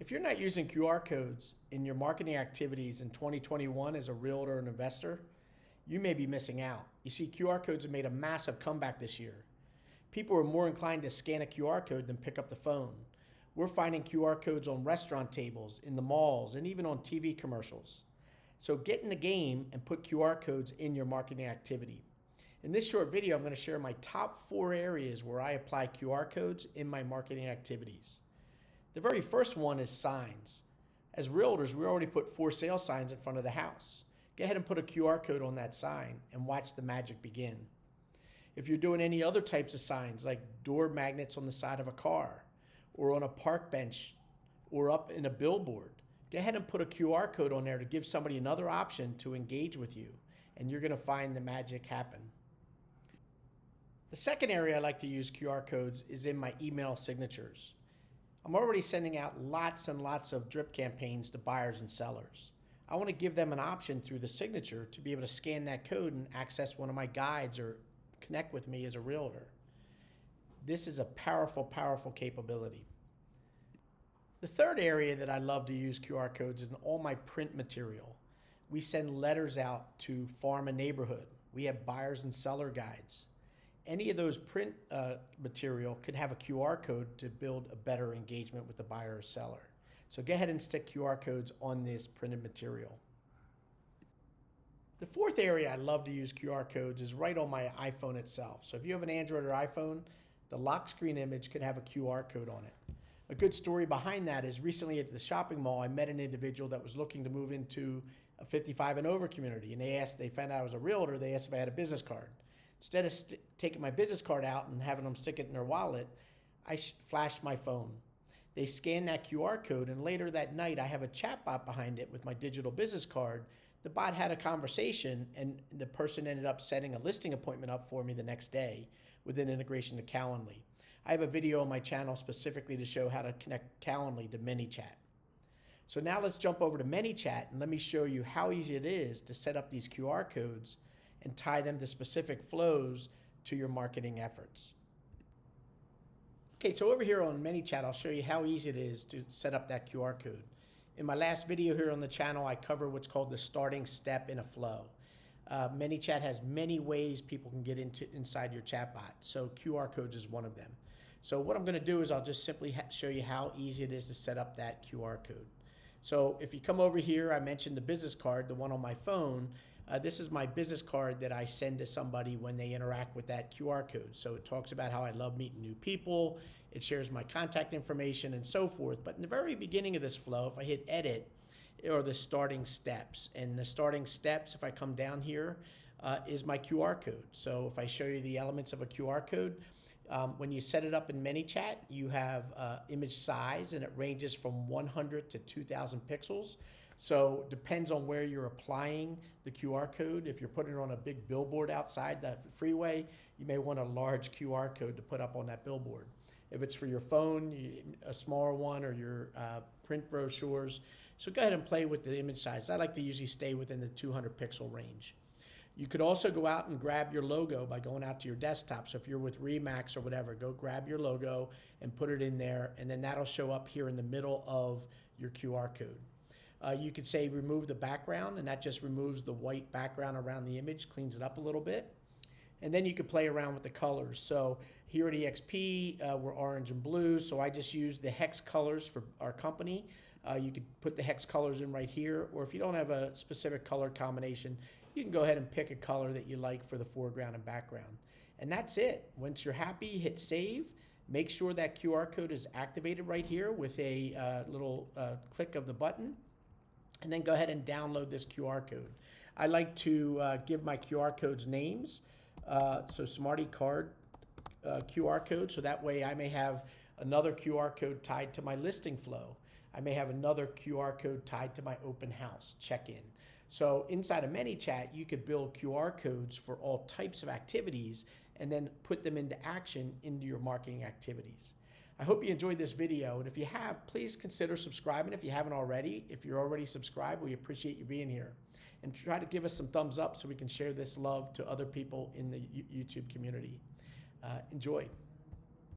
If you're not using QR codes in your marketing activities in 2021 as a realtor and investor, you may be missing out. You see, QR codes have made a massive comeback this year. People are more inclined to scan a QR code than pick up the phone. We're finding QR codes on restaurant tables, in the malls, and even on TV commercials. So get in the game and put QR codes in your marketing activity. In this short video, I'm going to share my top 4 areas where I apply QR codes in my marketing activities. The very first one is signs. As realtors, we already put for sale signs in front of the house. Go ahead and put a QR code on that sign and watch the magic begin. If you're doing any other types of signs, like door magnets on the side of a car, or on a park bench, or up in a billboard, go ahead and put a QR code on there to give somebody another option to engage with you, and you're going to find the magic happen. The second area I like to use QR codes is in my email signatures. I'm already sending out lots and lots of drip campaigns to buyers and sellers. I want to give them an option through the signature to be able to scan that code and access one of my guides or connect with me as a realtor. This is a powerful, powerful capability. The third area that I love to use QR codes is in all my print material. We send letters out to farm and neighborhood. We have buyers and seller guides. Any of those print material could have a QR code to build a better engagement with the buyer or seller. So go ahead and stick QR codes on this printed material. The fourth area I love to use QR codes is right on my iPhone itself. So if you have an Android or iPhone, the lock screen image could have a QR code on it. A good story behind that is recently at the shopping mall, I met an individual that was looking to move into a 55 and over community. And they found out I was a realtor. They asked if I had a business card. Instead of taking my business card out and having them stick it in their wallet, I flashed my phone. They scanned that QR code, and later that night, I have a chatbot behind it with my digital business card. The bot had a conversation, and the person ended up setting a listing appointment up for me the next day with an integration to Calendly. I have a video on my channel specifically to show how to connect Calendly to ManyChat. So now let's jump over to ManyChat, and let me show you how easy it is to set up these QR codes and tie them to specific flows to your marketing efforts. Okay, so over here on ManyChat, I'll show you how easy it is to set up that QR code. In my last video here on the channel, I cover what's called the starting step in a flow. ManyChat has many ways people can get inside your chatbot, so QR codes is one of them. So what I'm going to do is I'll just simply show you how easy it is to set up that QR code. So if you come over here, I mentioned the business card, the one on my phone. This is my business card that I send to somebody when they interact with that QR code. So it talks about how I love meeting new people. It shares my contact information and so forth. But in the very beginning of this flow, if I hit edit, are the starting steps. And the starting steps, if I come down here, is my QR code. So if I show you the elements of a QR code, when you set it up in ManyChat, you have image size, and it ranges from 100 to 2,000 pixels. So it depends on where you're applying the QR code. If you're putting it on a big billboard outside that freeway, you may want a large QR code to put up on that billboard. If it's for your phone, a smaller one, or your print brochures. So go ahead and play with the image size. I like to usually stay within the 200 pixel range. You could also go out and grab your logo by going out to your desktop. So if you're with Remax or whatever, go grab your logo and put it in there, and then that'll show up here in the middle of your QR code. You could say remove the background, and that just removes the white background around the image, cleans it up a little bit. And then you could play around with the colors. So here at EXP, we're orange and blue. So I just use the hex colors for our company. You could put the hex colors in right here. Or if you don't have a specific color combination, you can go ahead and pick a color that you like for the foreground and background. And that's it. Once you're happy, hit save. Make sure that QR code is activated right here with a little click of the button. And then go ahead and download this QR code. I like to give my QR codes names. So Smarty card QR code, so that way I may have another QR code tied to my listing flow. I may have another QR code tied to my open house check-in. So inside of ManyChat, you could build QR codes for all types of activities and then put them into action into your marketing activities. I hope you enjoyed this video, and if you have, please consider subscribing if you haven't already. If you're already subscribed, we appreciate you being here. And try to give us some thumbs up so we can share this love to other people in the YouTube community. Enjoy.